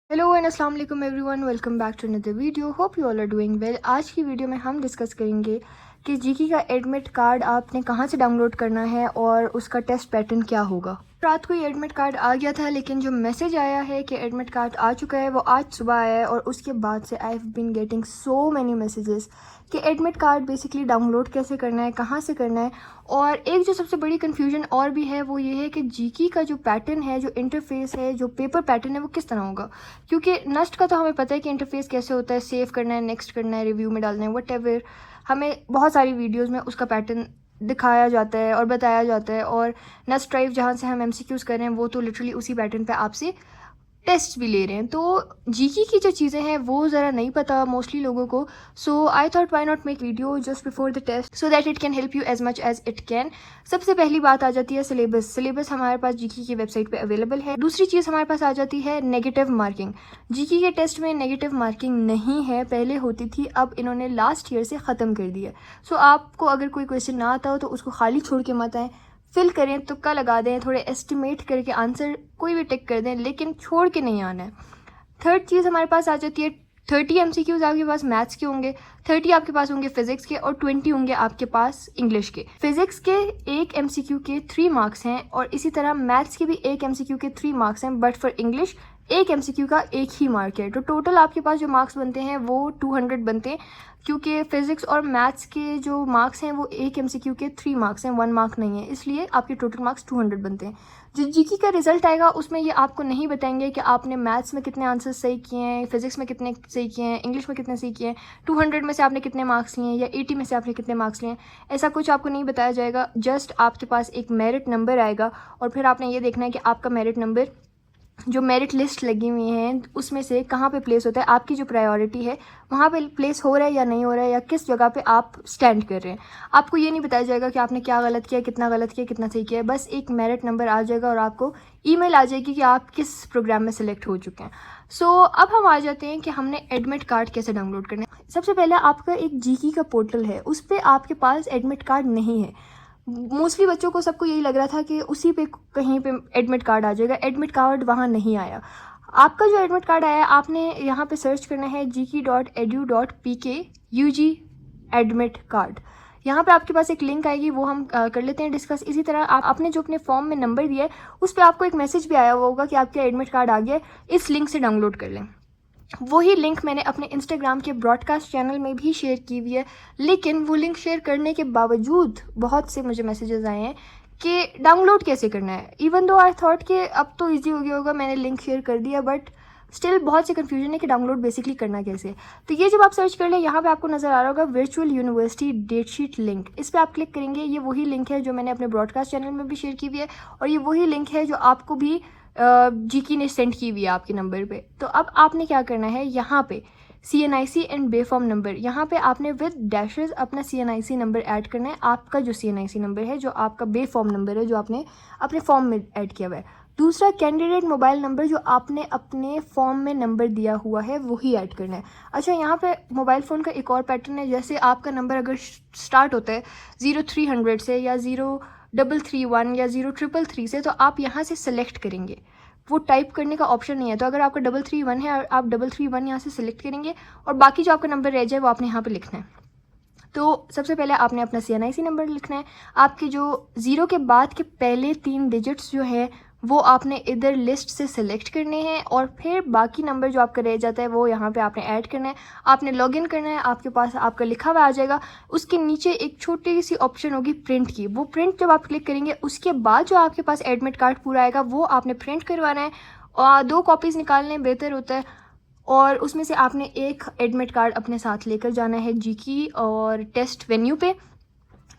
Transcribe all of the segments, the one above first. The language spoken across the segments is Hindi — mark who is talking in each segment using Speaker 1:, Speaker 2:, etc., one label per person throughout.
Speaker 1: हेलो एंड अस्सलाम वालेकुम everyone, welcome back to another video. Hope you all are doing well. आज की वीडियो में हम डिस्कस करेंगे कि जीके का एडमिट कार्ड आपने कहाँ से डाउनलोड करना है और उसका टेस्ट पैटर्न क्या होगा। रात को ये एडमिट कार्ड आ गया था, लेकिन जो मैसेज आया है कि एडमिट कार्ड आ चुका है वो आज सुबह आया है और उसके बाद से I have been getting so many messages कि एडमिट कार्ड बेसिकली डाउनलोड कैसे करना है, कहाँ से करना है। और एक जो सबसे बड़ी कन्फ्यूजन और भी है वो ये है कि जीके का जो पैटर्न है, जो इंटरफेस है, जो पेपर पैटर्न है वो किस तरह होगा। क्योंकि नस्ट का तो हमें पता है कि इंटरफेस कैसे होता है, सेव करना है, नेक्स्ट करना है, रिव्यू में डालना है, वट हमें बहुत सारी वीडियोज़ में उसका पैटर्न दिखाया जाता है और बताया जाता है। और नस्ट ड्राइव जहाँ से हम एमसीक्यूज़ कर रहे हैं वो तो लिटरली उसी पैटर्न पे आपसे टेस्ट भी ले रहे हैं। तो जीके की जो चीज़ें हैं वो ज़रा नहीं पता मोस्टली लोगों को। So I thought why not make video just before the test so that it can help you as much as it can. सबसे पहली बात आ जाती है सिलेबस हमारे पास जीके की वेबसाइट पे अवेलेबल है। दूसरी चीज़ हमारे पास आ जाती है नेगेटिव मार्किंग। जीके के टेस्ट में नेगेटिव मार्किंग नहीं है, पहले होती थी, अब इन्होंने लास्ट ईयर से ख़त्म कर दिया। सो आपको अगर कोई क्वेश्चन ना आता हो तो उसको खाली छोड़ के मत आए, फिल करें, तुक्का लगा दें, थोड़े एस्टिमेट करके आंसर कोई भी टिक कर दें, लेकिन छोड़ के नहीं आना है। थर्ड चीज़ हमारे पास आ जाती है 30 एमसीक्यूज़ आपके पास मैथ्स के होंगे, 30 आपके पास होंगे फिजिक्स के और 20 होंगे आपके पास इंग्लिश के। फिजिक्स के एक एमसीक्यू के 3 मार्क्स हैं और इसी तरह मैथ्स के भी एक एमसीक्यू के 3 मार्क्स हैं, बट फॉर इंग्लिश एक एमसीक्यू का एक ही मार्क है। तो टोटल आपके पास जो मार्क्स बनते हैं वो 200 बनते हैं, क्योंकि फिजिक्स और मैथ्स के जो मार्क्स हैं वो एक एमसीक्यू के 3 मार्क्स हैं, 1 मार्क नहीं है, इसलिए आपके टोटल मार्क्स 200 बनते हैं। जो जीके का रिजल्ट आएगा उसमें ये आपको नहीं बताएंगे कि आपने मैथ्स में कितने आंसर्स सही किए हैं, फिजिक्स में कितने सही किए हैं, इंग्लिश में कितने सही किए हैं, 200 में से आपने कितने मार्क्स लिए हैं या 80 में से आपने कितने मार्क्स लिए हैं। ऐसा कुछ आपको नहीं बताया जाएगा। जस्ट आपके पास एक मेरिट नंबर आएगा और फिर आपने ये देखना है कि आपका मेरिट नंबर जो मेरिट लिस्ट लगी हुई हैं उसमें से कहाँ पे प्लेस होता है, आपकी जो प्रायोरिटी है वहाँ पे प्लेस हो रहा है या नहीं हो रहा है, या किस जगह पे आप स्टैंड कर रहे हैं। आपको ये नहीं बताया जाएगा कि आपने क्या गलत किया, कितना गलत किया, कितना सही किया है। बस एक मेरिट नंबर आ जाएगा और आपको ईमेल आ जाएगी कि आप किस प्रोग्राम में सेलेक्ट हो चुके हैं। सो अब हम आ जाते हैं कि हमने एडमिट कार्ड कैसे डाउनलोड करना है। सबसे पहले आपका एक जीके का पोर्टल है, उस पर आपके पास एडमिट कार्ड नहीं है। मोस्टली बच्चों को सबको यही लग रहा था कि उसी पे कहीं पे एडमिट कार्ड आ जाएगा। एडमिट कार्ड वहाँ नहीं आया। आपका जो एडमिट कार्ड आया, आपने यहाँ पे सर्च करना है gk.edu.pk UG एडमिट कार्ड। यहाँ पे आपके पास एक लिंक आएगी, वो हम कर लेते हैं डिस्कस। इसी तरह आपने जो अपने फॉर्म में नंबर दिया है उस पर आपको एक मैसेज भी आया होगा कि आपका एडमिट कार्ड आ गया, इस लिंक से डाउनलोड कर लें। वही लिंक मैंने अपने इंस्टाग्राम के ब्रॉडकास्ट चैनल में भी शेयर की हुई है, लेकिन वो लिंक शेयर करने के बावजूद बहुत से मुझे मैसेजेस आए हैं कि डाउनलोड कैसे करना है। इवन दो आई थॉट कि अब तो इजी हो गया होगा, मैंने लिंक शेयर कर दिया, बट स्टिल बहुत से कन्फ्यूजन है कि डाउनलोड बेसिकली करना कैसे। तो ये जब आप सर्च कर लें, यहाँ पे आपको नज़र आ रहा होगा वर्चुअल यूनिवर्सिटी डेटशीट लिंक। इस पर आप क्लिक करेंगे, ये वही लिंक है जो मैंने अपने ब्रॉडकास्ट चैनल में भी शेयर की हुई है और ये वही लिंक है जो आपको भी जीके ने सेंड की हुई है आपके नंबर पे। तो अब आपने क्या करना है, यहाँ पे CNIC and bay form number, यहाँ पे आपने विद डैशेस अपना CNIC नंबर ऐड करना है। आपका जो CNIC नंबर है, जो आपका बे फॉर्म नंबर है, जो आपने अपने फॉर्म में ऐड किया हुआ है। दूसरा कैंडिडेट मोबाइल नंबर, जो आपने अपने फॉर्म में नंबर दिया हुआ है वही ऐड करना है। अच्छा, यहाँ पे मोबाइल फ़ोन का एक और पैटर्न है। जैसे आपका नंबर अगर स्टार्ट होता है 0300 से या 0331 या 0333 से, तो आप यहाँ से सेलेक्ट करेंगे, वो टाइप करने का ऑप्शन नहीं है। तो अगर आपका 331 है और आप 331 यहाँ से सिलेक्ट करेंगे और बाकी जो आपका नंबर रह जाए वो आपने यहाँ पे लिखना है। तो सबसे पहले आपने अपना CNIC नंबर लिखना है। आपके जो 0 के बाद के पहले 3 डिजिट्स जो है वो आपने इधर लिस्ट से सिलेक्ट करने हैं और फिर बाकी नंबर जो आपका रह जाता है वो यहाँ पे आपने ऐड करना है। आपने लॉगिन करना है, आपके पास आपका लिखा हुआ आ जाएगा। उसके नीचे एक छोटी सी ऑप्शन होगी प्रिंट की, वो प्रिंट जब आप क्लिक करेंगे उसके बाद जो आपके पास एडमिट कार्ड पूरा आएगा वो आपने प्रिंट करवाना है। और 2 कॉपीज़ निकालने बेहतर होता है और उसमें से आपने एक एडमिट कार्ड अपने साथ लेकर जाना है जीके और टेस्ट वेन्यू पे।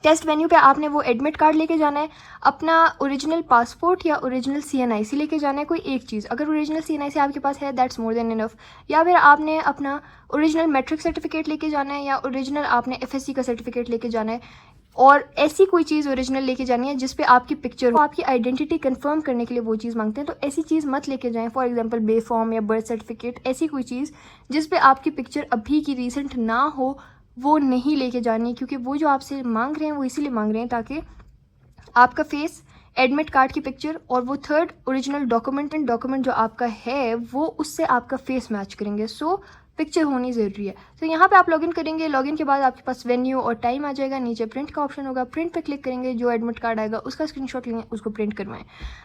Speaker 1: टेस्ट वेन्यू पे आपने वो एडमिट कार्ड लेके जाना है, अपना ओरिजिनल पासपोर्ट या ओरिजिनल CNIC लेके जाना है, कोई एक चीज़। अगर ओरिजिनल CNIC आपके पास है दैट्स मोर देन इनफ, या फिर आपने अपना ओरिजिनल मैट्रिक सर्टिफिकेट लेके जाना है या ओरिजिनल आपने FSC का सर्टिफिकेट लेके जाना है। और ऐसी कोई चीज़ ओरिजिनल लेके जानी है जिस पे आपकी पिक्चर हो। आपकी आइडेंटिटी कंफर्म करने के लिए वो चीज़ मांगते हैं, तो ऐसी चीज़ मत लेके जाएं। फॉर एग्जांपल बे फॉर्म या बर्थ सर्टिफिकेट, ऐसी कोई चीज़ जिस पे आपकी पिक्चर अभी की रीसेंट ना हो वो नहीं लेके जानी, क्योंकि वो जो आपसे मांग रहे हैं वो इसीलिए मांग रहे हैं ताकि आपका फेस एडमिट कार्ड की पिक्चर, और वो थर्ड ओरिजिनल डॉक्यूमेंट जो आपका है वो उससे आपका फेस मैच करेंगे। सो पिक्चर होनी ज़रूरी है। तो यहाँ पे आप लॉगिन करेंगे, लॉगिन के बाद आपके पास वेन्यू और टाइम आ जाएगा, नीचे प्रिंट का ऑप्शन होगा, प्रिंट पे क्लिक करेंगे, जो एडमिट कार्ड आएगा उसका स्क्रीनशॉट लेंगे, उसको प्रिंट करवाएं।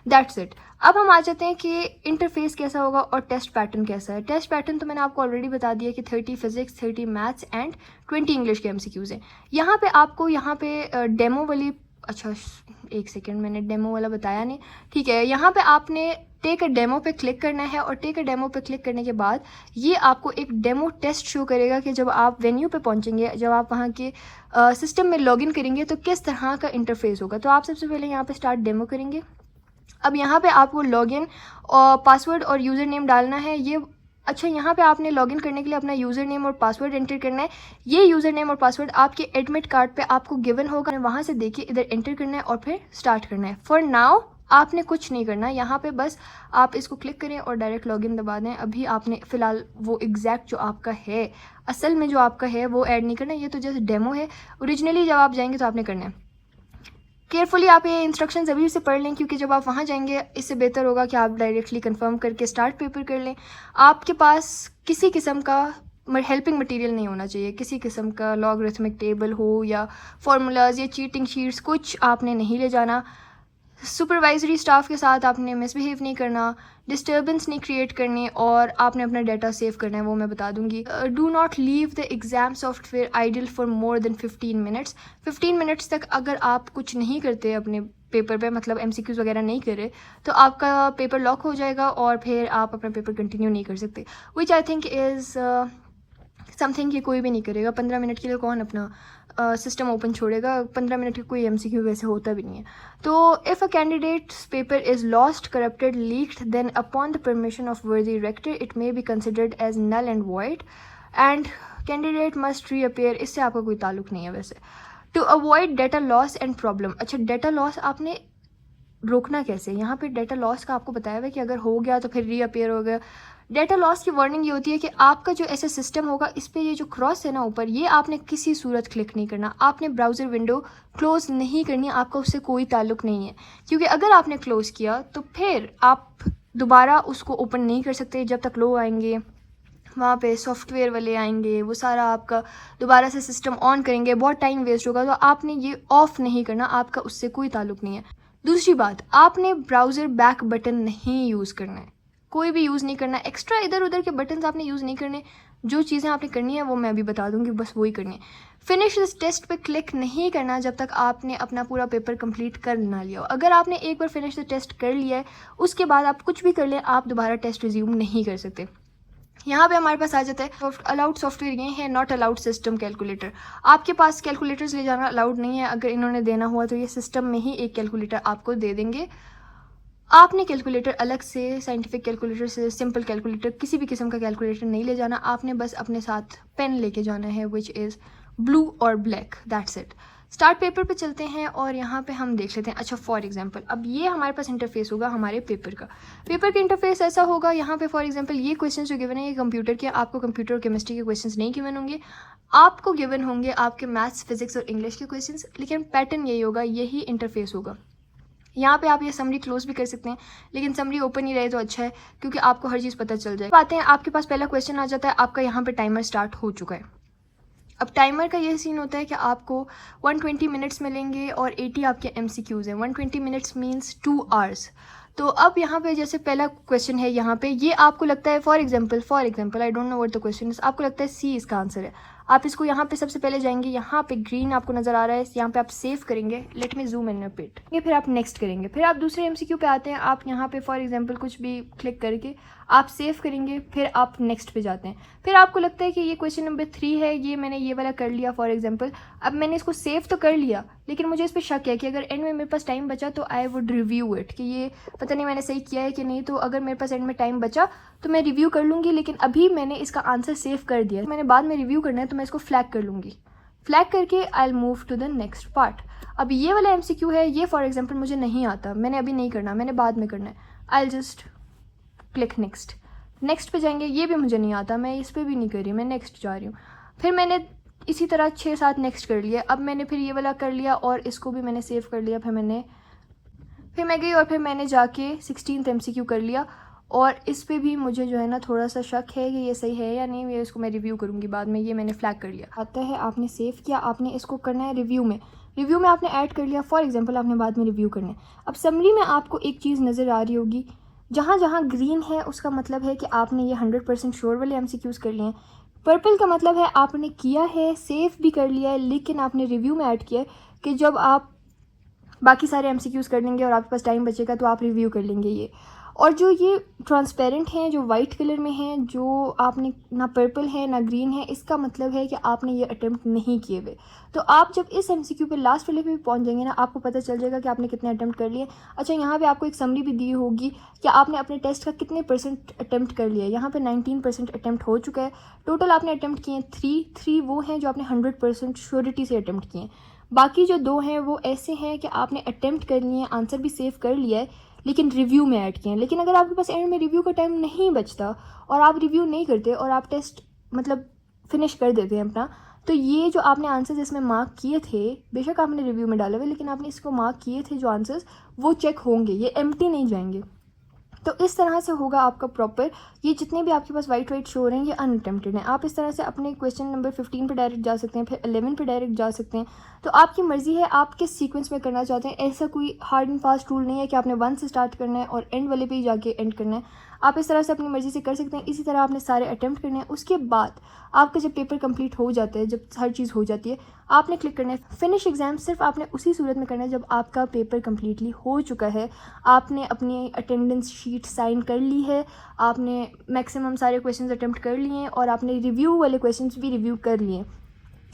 Speaker 1: That's it. अब हम आ जाते हैं कि इंटरफेस कैसा होगा और टेस्ट पैटर्न कैसा है। टेस्ट पैटर्न तो मैंने आपको ऑलरेडी बता दिया कि 30 फिजिक्स, 30 मैथ्स एंड 20 इंग्लिश के MCQs हैं। यहाँ पे आपको यहाँ पे डेमो वाली, अच्छा एक सेकेंड, मैंने डेमो वाला बताया नहीं, ठीक है। यहाँ पे आपने टेक अ डेमो पे क्लिक करना है, और टेक अ डेमो पे क्लिक करने के बाद ये आपको एक डेमो टेस्ट शो करेगा कि जब आप वेन्यू पे पहुंचेंगे, जब आप वहाँ के सिस्टम में लॉगिन करेंगे तो किस तरह का इंटरफेस होगा। तो आप सबसे पहले यहाँ पे स्टार्ट डेमो करेंगे। अब यहाँ पे आपको लॉगिन और पासवर्ड और यूज़र नेम डालना है। ये अच्छा, यहाँ पे आपने लॉगिन करने के लिए अपना यूज़र नेम और पासवर्ड एंटर करना है। ये यूज़र नेम और पासवर्ड आपके एडमिट कार्ड पे आपको गिवन होगा, वहाँ से देखिए इधर एंटर करना है और फिर स्टार्ट करना है। फॉर नाउ आपने कुछ नहीं करना, यहाँ पे बस आप इसको क्लिक करें और डायरेक्ट लॉगिन दबा दें। अभी आपने फ़िलहाल वो एग्जैक्ट जो आपका है, असल में जो आपका है वो ऐड नहीं करना, ये तो जस्ट डेमो है। ओरिजिनली जब आप जाएंगे तो आपने करना है। केयरफुली आप ये इंस्ट्रक्शंस अभी से पढ़ लें, क्योंकि जब आप वहाँ जाएंगे इससे बेहतर होगा कि आप डायरेक्टली कंफर्म करके स्टार्ट पेपर कर लें। आपके पास किसी किस्म का हेल्पिंग मटेरियल नहीं होना चाहिए, किसी किस्म का लॉगरिथमिक टेबल हो या फार्मूलाज या चीटिंग शीट्स, कुछ आपने नहीं ले जाना। सुपरवाइजरी स्टाफ के साथ आपने मिसबिहेव नहीं करना, डिस्टर्बेंस नहीं क्रिएट करनी, और आपने अपना डाटा सेव करना है, वो मैं बता दूंगी। Do not leave the exam software idle for more than 15 minutes. 15 minutes तक अगर आप कुछ नहीं करते अपने पेपर पे, मतलब MCQs वगैरह नहीं करे, तो आपका पेपर लॉक हो जाएगा और फिर आप अपना पेपर कंटिन्यू नहीं कर सकते, विच आई थिंक इज़ समथिंग कि कोई भी नहीं करेगा। 15 मिनट के लिए कौन अपना सिस्टम ओपन छोड़ेगा? 15 मिनट का कोई MCQ वैसे होता भी नहीं है। तो if a candidate's paper is lost, corrupted, leaked, then upon the permission of worthy rector it may be considered as null and void and candidate must reappear. इससे आपका कोई ताल्लुक नहीं है वैसे। To avoid data loss and problem. अच्छा, डेटा लॉस आपने रोकना कैसे? यहाँ पे डेटा लॉस का आपको बताया हुआ है कि अगर हो गया तो फिर रीअपेयर हो गया। डेटा लॉस की वार्निंग ये होती है कि आपका जो ऐसा सिस्टम होगा, इस पर ये जो क्रॉस है ना ऊपर, ये आपने किसी सूरत क्लिक नहीं करना, आपने ब्राउज़र विंडो क्लोज़ नहीं करनी, आपका उससे कोई ताल्लुक नहीं है। क्योंकि अगर आपने क्लोज़ किया तो फिर आप दोबारा उसको ओपन नहीं कर सकते। जब तक लोग आएंगे, वहाँ पे सॉफ्टवेयर वाले आएंगे, वो सारा आपका दोबारा से सिस्टम ऑन करेंगे, बहुत टाइम वेस्ट होगा। तो आपने ये ऑफ़ नहीं करना, आपका उससे कोई ताल्लुक नहीं है। दूसरी बात, आपने ब्राउज़र बैक बटन नहीं यूज़ करना है, कोई भी यूज़ नहीं करना। एक्स्ट्रा इधर उधर के बटन्स आपने यूज़ नहीं करने। जो चीज़ें आपने करनी है वो मैं अभी बता दूंगी, बस वही करनी है। फिनिश दिस टेस्ट पे क्लिक नहीं करना जब तक आपने अपना पूरा पेपर कंप्लीट कर ना लिया हो। अगर आपने एक बार फिनिश द टेस्ट कर लिया है, उसके बाद आप कुछ भी कर लें, आप दोबारा टेस्ट रिज्यूम नहीं कर सकते। यहाँ पे हमारे पास आ जाता है अलाउड सॉफ्टवेयर, ये है नॉट अलाउड सिस्टम कैलकुलेटर। आपके पास कैलकुलेटर्स ले जाना अलाउड नहीं है। अगर इन्होंने देना हुआ तो ये सिस्टम में ही एक कैलकुलेटर आपको दे देंगे। आपने कैलकुलेटर अलग से, साइंटिफिक कैलकुलेटर से सिंपल कैलकुलेटर, किसी भी किस्म का कैलकुलेटर नहीं ले जाना। आपने बस अपने साथ पेन लेके जाना है, विच इज़ ब्लू और black, that's it. Start paper पे चलते हैं और यहाँ पे हम देख लेते हैं। अच्छा, फॉर एग्जांपल अब ये हमारे पास इंटरफेस होगा हमारे पेपर का। पेपर का इंटरफेस ऐसा होगा, यहाँ पे फॉर एग्जांपल ये क्वेश्चन जो गिवन है ये कंप्यूटर के, आपको कंप्यूटर और केमिस्ट्री के क्वेश्चन नहीं गिवन होंगे, आपको गिवन होंगे आपके मैथ्स, फिजिक्स और इंग्लिश के क्वेश्चन। लेकिन पैटर्न यही होगा, यही इंटरफेस होगा। यहाँ पे आप ये समरी क्लोज भी कर सकते हैं, लेकिन समरी ओपन ही रहे तो अच्छा है, क्योंकि आपको हर चीज़ पता चल जाए। आते हैं, आपके पास पहला क्वेश्चन आ जाता है, आपका यहाँ पे टाइमर स्टार्ट हो चुका है। अब टाइमर का ये सीन होता है कि आपको 120 मिनट्स मिलेंगे और 80 आपके MCQs हैं। 120 मिनट्स मीन्स 2 आवर्स। तो अब यहाँ पे जैसे पहला क्वेश्चन है, यहाँ पे ये आपको लगता है for example I don't know what the question is, आपको लगता है C इसका आंसर है। आप इसको यहाँ पे सबसे पहले जाएंगे, यहाँ पे ग्रीन आपको नज़र आ रहा है, यहाँ पे आप सेव करेंगे, let me zoom in a bit, ये फिर आप नेक्स्ट करेंगे। फिर आप दूसरे MCQ पे आते हैं, आप यहाँ पे फॉर एग्जांपल कुछ भी क्लिक करके आप सेव करेंगे, फिर आप नेक्स्ट पे जाते हैं। फिर आपको लगता है कि ये क्वेश्चन नंबर 3 है, ये मैंने ये वाला कर लिया फॉर एग्जांपल। अब मैंने इसको सेव तो कर लिया, लेकिन मुझे इस पर शक है कि अगर एंड में मेरे पास टाइम बचा तो आई वुड रिव्यू इट, कि ये पता नहीं मैंने सही किया है कि नहीं। तो अगर मेरे पास एंड में टाइम बचा तो मैं रिव्यू कर लूँगी, लेकिन अभी मैंने इसका आंसर सेव कर दिया, मैंने बाद में रिव्यू करना है तो मैं इसको फ्लैग कर लूँगी। फ्लैग करके I will move to the next part. अब ये वाला MCQ है, ये फॉर एग्जांपल मुझे नहीं आता, मैंने अभी नहीं करना, मैंने बाद में करना है। आई जस्ट क्लिक नेक्स्ट पे जाएंगे, ये भी मुझे नहीं आता, मैं इस पर भी नहीं कर रही, मैं नेक्स्ट जा रही हूँ। फिर मैंने इसी तरह 6-7 नेक्स्ट कर लिए। अब मैंने फिर ये वाला कर लिया और इसको भी मैंने सेव कर लिया। फिर मैंने फिर मैं गई और फिर मैंने जाके 16th MCQ कर लिया, और इस पे भी मुझे जो है ना थोड़ा सा शक है कि ये सही है या नहीं, ये इसको मैं रिव्यू करूँगी बाद में, ये मैंने फ्लैग कर लिया। आता है आपने सेव किया, आपने इसको करना है रिव्यू में, रिव्यू में आपने ऐड कर लिया, फॉर एग्जांपल आपने बाद में रिव्यू करना है। अब समरी में आपको एक चीज़ नज़र आ रही होगी, जहाँ जहाँ ग्रीन है उसका मतलब है कि आपने ये 100% श्योर वाले MCQs कर लिए हैं। पर्पल का मतलब है आपने किया है, सेव भी कर लिया है, लेकिन आपने रिव्यू में ऐड किया है कि जब आप बाकी सारे MCQs कर लेंगे और आपके पास टाइम बचेगा तो आप रिव्यू कर लेंगे ये। और जो ये ट्रांसपेरेंट हैं, जो वाइट कलर में हैं, जो आपने ना पर्पल है ना ग्रीन है, इसका मतलब है कि आपने ये अटेम्प्ट नहीं किए हुए। तो आप जब इस MCQ पे लास्ट वाले पे भी पहुंच जाएंगे ना, आपको पता चल जाएगा कि आपने कितने अटेम्प्ट कर लिए। अच्छा, यहाँ पे आपको एक समरी भी दी होगी कि आपने अपने टेस्ट का कितने परसेंट अटेम्प्ट कर लिया है। यहाँ पे 19% अटेम्प्ट हो चुका है। टोटल आपने अटेम्प्ट किए हैं 3 वो हैं जो आपने 100% श्योरिटी से अटेम्प्ट किए हैं। बाकी जो 2 हैं वो ऐसे हैं कि आपने अटेम्प्ट कर लिए हैं, आंसर भी सेव कर लिया है, लेकिन रिव्यू में ऐड किए हैं। लेकिन अगर आपके पास एंड में रिव्यू का टाइम नहीं बचता और आप रिव्यू नहीं करते और आप टेस्ट मतलब फिनिश कर देते हैं अपना, तो ये जो आपने आंसर्स इसमें मार्क किए थे, बेशक आपने रिव्यू में डाले हुए, लेकिन आपने इसको मार्क किए थे जो आंसर्स, वो चेक होंगे, ये एम्प्टी नहीं जाएंगे। तो इस तरह से होगा आपका प्रॉपर। ये जितने भी आपके पास वाइट शो हो रहे हैं ये अनअटेम्प्टेड हैं। आप इस तरह से अपने क्वेश्चन नंबर 15 पे डायरेक्ट जा सकते हैं, फिर 11 पे डायरेक्ट जा सकते हैं। तो आपकी मर्ज़ी है आप किस सीक्वेंस में करना चाहते हैं। ऐसा कोई हार्ड एंड फास्ट रूल नहीं है कि आपने 1 से स्टार्ट करना है और एंड वाले पे ही जाके एंड करना है। आप इस तरह से अपनी मर्ज़ी से कर सकते हैं। इसी तरह आपने सारे अटैम्प्ट करने हैं। उसके बाद आपका जब पेपर कंप्लीट हो जाता है, जब हर चीज़ हो जाती है, आपने क्लिक करना है फिनिश एग्ज़ाम। सिर्फ आपने उसी सूरत में करना है जब आपका पेपर कम्प्लीटली हो चुका है, आपने अपनी अटेंडेंस शीट साइन कर ली है, आपने मैक्सिमम सारे क्वेश्चंस अटेम्प्ट कर लिए हैं और आपने रिव्यू वाले क्वेश्चंस भी रिव्यू कर लिए हैं।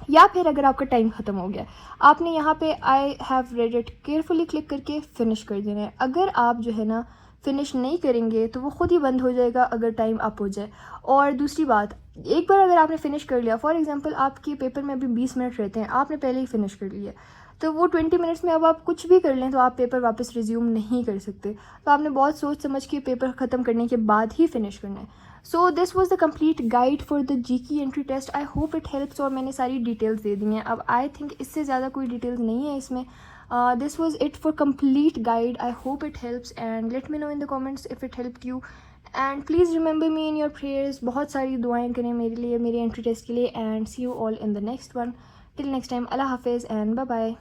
Speaker 1: या फिर अगर आपका टाइम ख़त्म हो गया, आपने यहाँ पे I have read it carefully click करके फ़िनिश कर देना है। अगर आप जो है ना फ़िनिश नहीं करेंगे तो वो ख़ुद ही बंद हो जाएगा अगर टाइम अप हो जाए। और दूसरी बात, एक बार अगर आपने फ़िनिश कर लिया, फॉर एग्ज़ाम्पल आपके पेपर में अभी 20 मिनट रहते हैं, आपने पहले ही फ़िनिश कर लिया, तो वो 20 मिनट्स में अब आप कुछ भी कर लें तो आप पेपर वापस रिज्यूम नहीं कर सकते। तो आपने बहुत सोच समझ के पेपर ख़त्म करने के बाद ही फ़िनिश करना है। So this was the complete guide for the GK entry test. I hope it helps. और मैंने सारी डिटेल्स दे दी हैं। अब आई थिंक इससे ज़्यादा कोई डिटेल्स नहीं है इसमें। This was it for complete guide. I hope it helps and let me know in the comments if it helped you. And please remember me in your prayers. बहुत सारी दुआएं करें मेरे लिए, मेरे एंट्री टेस्ट के लिए। And see you all in the next one. Till next time, Allah हाफिज़ एंड बाय बाय।